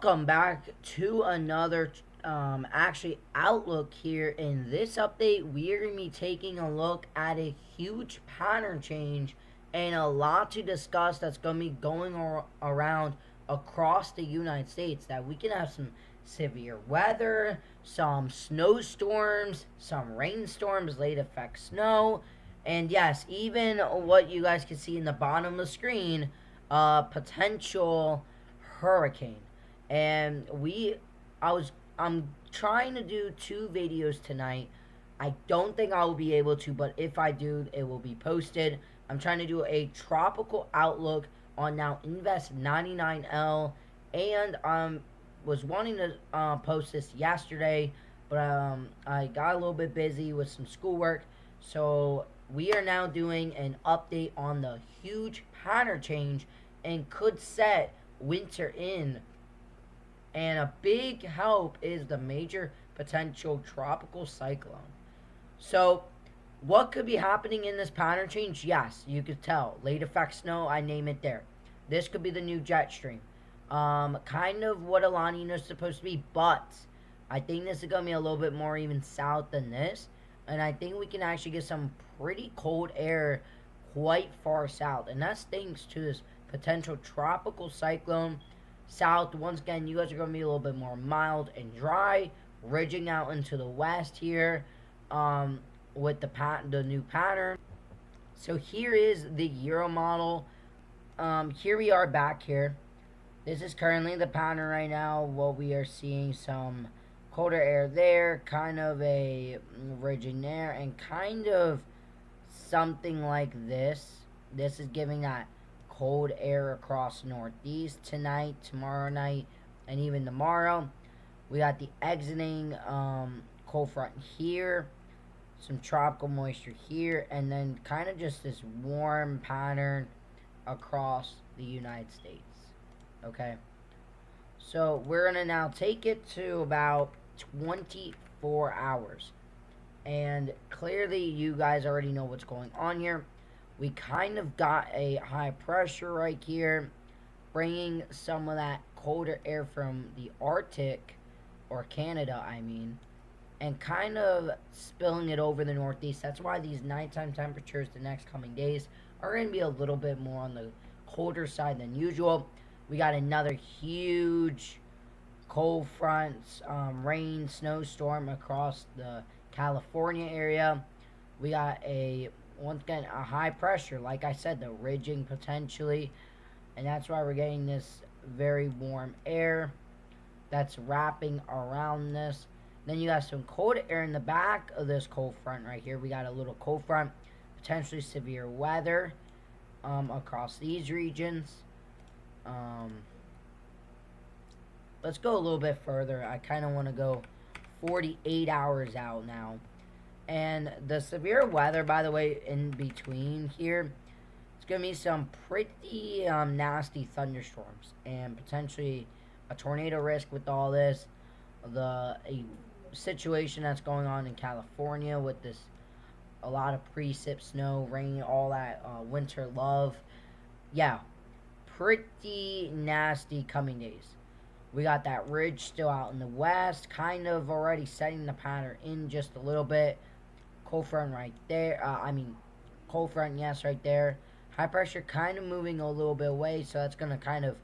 Welcome back to another actually outlook here. In this update, we are going to be taking a look at a huge pattern change and a lot to discuss that's going to be going around across the United States. That we can have some severe weather, some snowstorms, some rainstorms, late effect snow, and yes, even what you guys can see in the bottom of the screen, potential hurricane. And I'm trying to do 2 videos tonight. I don't think I will be able to, but if I do, it will be posted. I'm trying to do a tropical outlook on now Invest 99L, and was wanting to post this yesterday, but I got a little bit busy with some schoolwork, so we are now doing an update on the huge pattern change and could set winter in. And a big help is the major potential tropical cyclone. So, what could be happening in this pattern change? Yes, you could tell. Late effect snow, I name it there. This could be the new jet stream. Kind of what a La Nina is supposed to be, but I think this is going to be a little bit more even south than this. And I think we can actually get some pretty cold air quite far south. And that's thanks to this potential tropical cyclone south. Once again, you guys are going to be a little bit more mild and dry, ridging out into the west here, with the new pattern. So here is the Euro model. Here we are back here. This is currently the pattern right now. What we are seeing, some colder air there, kind of a ridging there, and kind of something like this. This is giving that cold air across northeast tonight, tomorrow night, and even tomorrow. We got the exiting cold front here, some tropical moisture here, and then kind of just this warm pattern across the United States. Okay, so we're gonna now take it to about 24 hours, and clearly you guys already know what's going on here. We kind of got a high pressure right here, bringing some of that colder air from the Arctic, or Canada, I mean, and kind of spilling it over the Northeast. That's why these nighttime temperatures the next coming days are going to be a little bit more on the colder side than usual. We got another huge cold front, rain, snowstorm across the California area. We got once again a high pressure, like I said, the ridging potentially, and that's why we're getting this very warm air that's wrapping around this. Then you got some cold air in the back of this cold front right here. We got a little cold front, potentially severe weather across these regions. Let's go a little bit further. I kind of want to go 48 hours out now. And the severe weather, by the way, in between here, it's going to be some pretty nasty thunderstorms and potentially a tornado risk with all this. A situation that's going on in California with this, a lot of precip, snow, rain, all that winter love. Yeah, pretty nasty coming days. We got that ridge still out in the west, kind of already setting the pattern in just a little bit. Cold front right there. Cold front, yes, right there. High pressure kind of moving a little bit away, so that's going to kind of,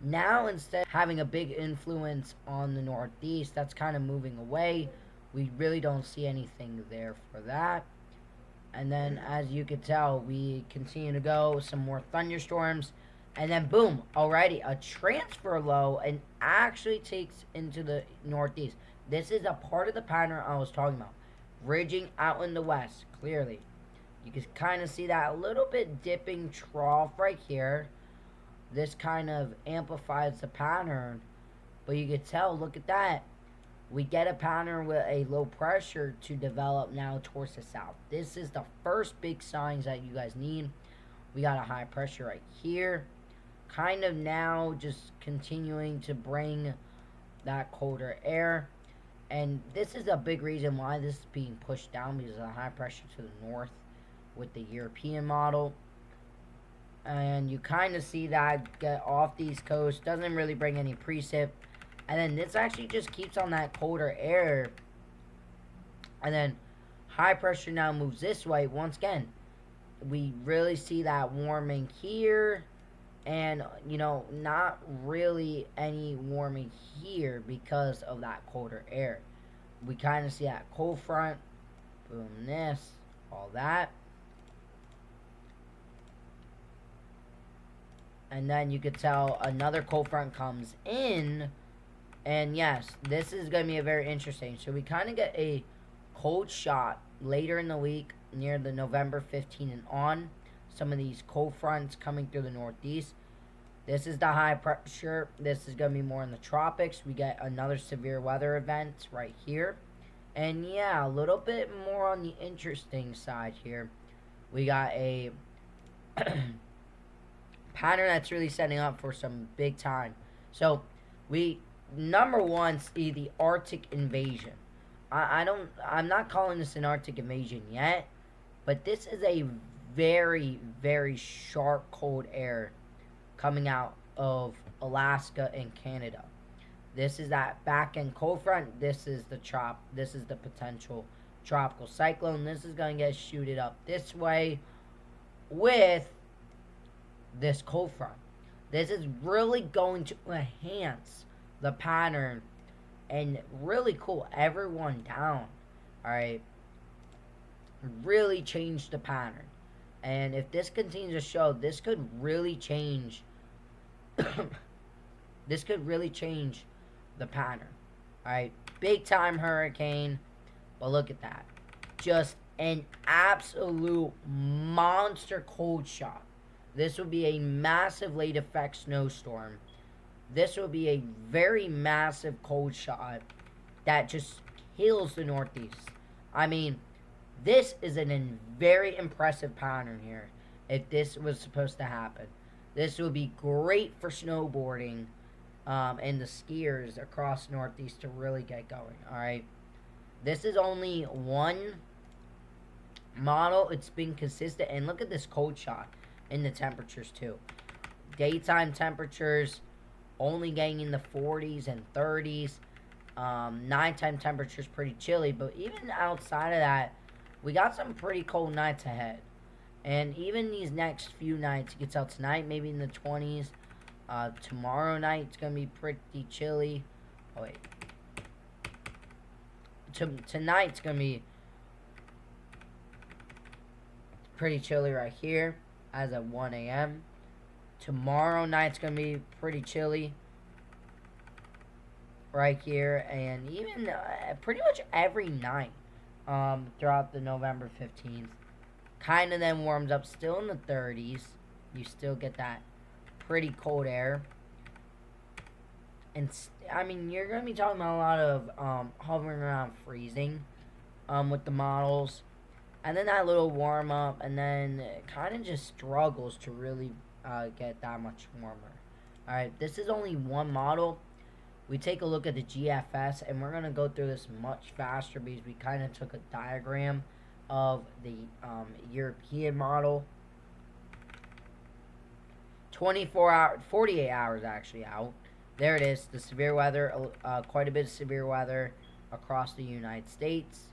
now instead of having a big influence on the northeast, that's kind of moving away. We really don't see anything there for that. And then, as you can tell, we continue to go, some more thunderstorms. And then, boom, already a transfer low and actually takes into the northeast. This is a part of the pattern I was talking about. Ridging out in the west, clearly. You can kind of see that little bit dipping trough right here. This kind of amplifies the pattern. But you can tell, look at that. We get a pattern with a low pressure to develop now towards the south. This is the first big signs that you guys need. We got a high pressure right here. Kind of now just continuing to bring that colder air. And this is a big reason why this is being pushed down, because of the high pressure to the north with the European model. And you kind of see that get off these coasts. Doesn't really bring any precip. And then this actually just keeps on that colder air. And then high pressure now moves this way. Once again, we really see that warming here. And, not really any warming here because of that colder air. We kind of see that cold front. Boom, this, all that. And then you could tell another cold front comes in. And yes, this is going to be a very interesting. So we kind of get a cold shot later in the week near the November 15 and on. Some of these cold fronts coming through the northeast. This is the high pressure. This is going to be more in the tropics. We get another severe weather event right here. And yeah, a little bit more on the interesting side here. We got a pattern that's really setting up for some big time. So we number one see the Arctic invasion. I'm not calling this an Arctic invasion yet, but this is a very, very sharp cold air coming out of Alaska and Canada. This is that back end cold front. This is the potential tropical cyclone. This is going to get shooted up this way with this cold front. This is really going to enhance the pattern and really cool everyone down. Alright. Really change the pattern. And if this continues to show, this could really change this could really change the pattern. Alright. Big time hurricane. But look at that. Just an absolute monster cold shot. This would be a massive late effect snowstorm. This would be a very massive cold shot that just kills the Northeast. I mean, this is a very impressive pattern here if this was supposed to happen. This would be great for snowboarding and the skiers across Northeast to really get going. Alright. This is only one model. It's been consistent. And look at this cold shot in the temperatures too. Daytime temperatures only getting in the 40s and 30s. Nighttime temperatures pretty chilly. But even outside of that, we got some pretty cold nights ahead. And even these next few nights, it gets out tonight, maybe in the 20s. Tomorrow night, it's going to be pretty chilly. Oh, wait. Tonight's going to be pretty chilly right here as of 1 a.m. Tomorrow night's going to be pretty chilly right here. And even pretty much every night throughout the November 15th. Kind of then warms up still in the 30s. You still get that pretty cold air. And, I mean, you're going to be talking about a lot of hovering around freezing with the models. And then that little warm up. And then it kind of just struggles to really get that much warmer. Alright, this is only one model. We take a look at the GFS. And we're going to go through this much faster because we kind of took a diagram of the European model. 48 hours actually out. There it is, the severe weather, quite a bit of severe weather across the United States.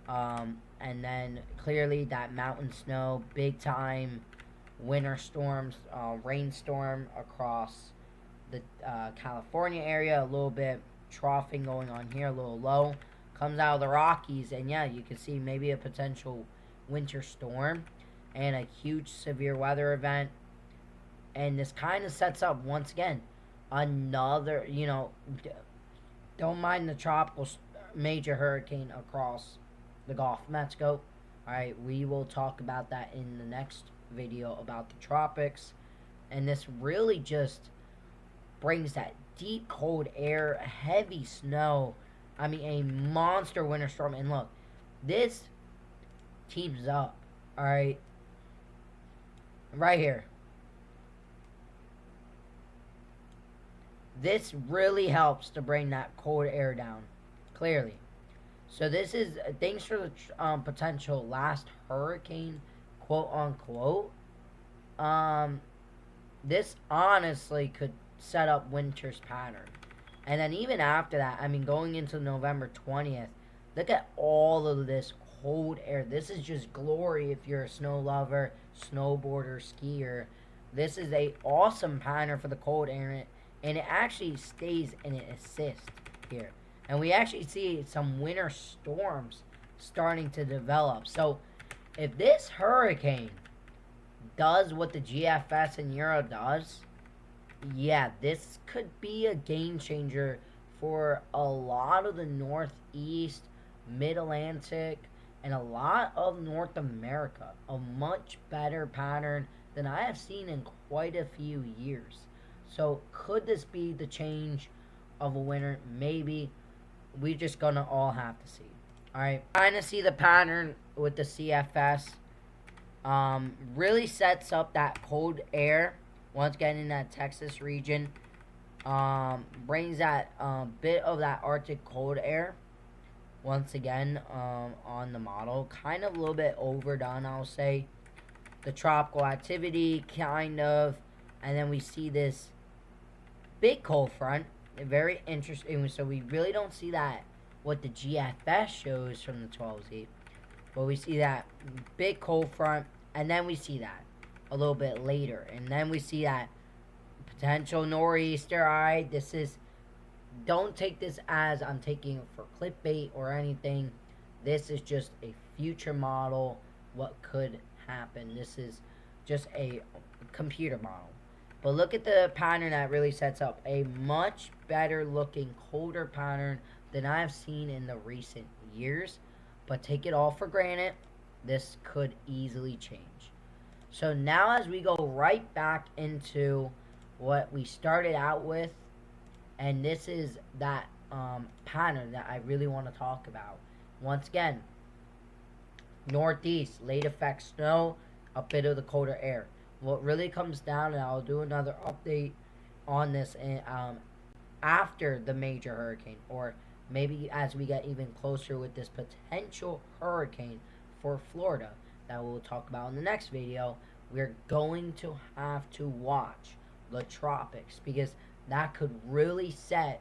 And then clearly that mountain snow, big time winter storms, rainstorm across the California area, a little bit troughing going on here, a little low. Comes out of the Rockies, and yeah, you can see maybe a potential winter storm and a huge severe weather event. And this kind of sets up, once again, another, don't mind the tropical major hurricane across the Gulf of Mexico. Alright, we will talk about that in the next video about the tropics. And this really just brings that deep cold air, heavy snow. I mean, a monster winter storm. And look, this teams up. Alright. Right here. This really helps to bring that cold air down. Clearly. So this is, thanks for the potential last hurricane, quote unquote. This honestly could set up winter's pattern. And then even after that, I mean, going into November 20th, look at all of this cold air. This is just glory if you're a snow lover, snowboarder, skier. This is a awesome pattern for the cold air, and it actually stays and it assists here. And we actually see some winter storms starting to develop. So if this hurricane does what the GFS and Euro does, yeah, this could be a game changer for a lot of the Northeast, Mid Atlantic, and a lot of North America. A much better pattern than I have seen in quite a few years. So, could this be the change of a winner? Maybe. We just gonna all have to see. Alright, trying to see the pattern with the CFS. Really sets up that cold air once again in that Texas region. Brings that bit of that Arctic cold air once again on the model. Kind of a little bit overdone, I'll say. The tropical activity, kind of. And then we see this big cold front. Very interesting. So we really don't see that what the GFS shows from the 12Z. But we see that big cold front, and then we see that a little bit later. And then we see that potential nor'easter. Alright, this is, don't take this as I'm taking it for clickbait or anything. This is just a future model, what could happen. This is just a computer model. But look at the pattern that really sets up a much better looking, colder pattern than I've seen in the recent years. But take it all for granted, this could easily change. So now as we go right back into what we started out with, and this is that pattern that I really want to talk about. Once again, Northeast, late effect snow, a bit of the colder air. What really comes down, and I'll do another update on this after the major hurricane, or maybe as we get even closer with this potential hurricane for Florida that we'll talk about in the next video. We're going to have to watch the tropics because that could really set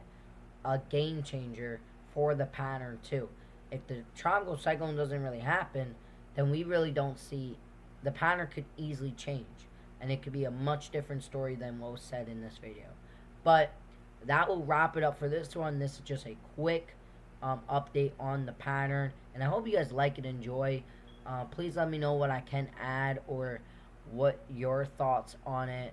a game changer for the pattern too. If the tropical cyclone doesn't really happen, then we really don't see, the pattern could easily change, and it could be a much different story than what was said in this video. But that will wrap it up for this one. This is just a quick update on the pattern, and I hope you guys like and enjoy. Please let me know what I can add or what your thoughts on it